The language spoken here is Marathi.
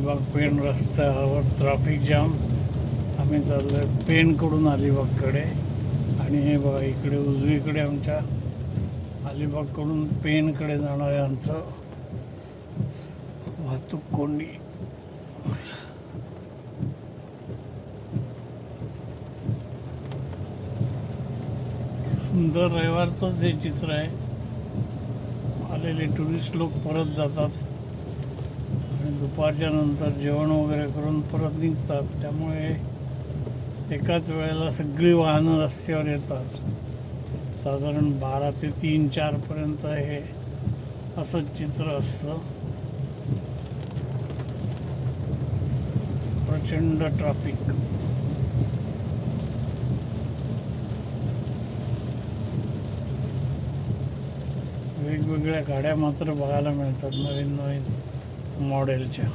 अलिबाग पेण रस्त्यावर ट्रॅफिक जाम. आम्ही चाललो आहे पेणकडून अलिबागकडे. आणि हे बघा इकडे उजवीकडे आमच्या अलिबागकडून पेणकडे जाणाऱ्या आमचं वाहतूक कोंडी. सुंदर रविवारचंच हे चित्र आहे. आलेले टुरिस्ट लोक परत जातात आणि दुपारच्या नंतर जेवण वगैरे करून परत निघतात. त्यामुळे एकाच वेळेला सगळी वाहनं रस्त्यावर येतात. साधारण 12 ते 3-4 पर्यंत हे असंच चित्र असतं. प्रचंड ट्रॅफिक. वेगवेगळ्या गाड्या मात्र बघायला मिळतात नवीन नवीन मॉडेलच्या.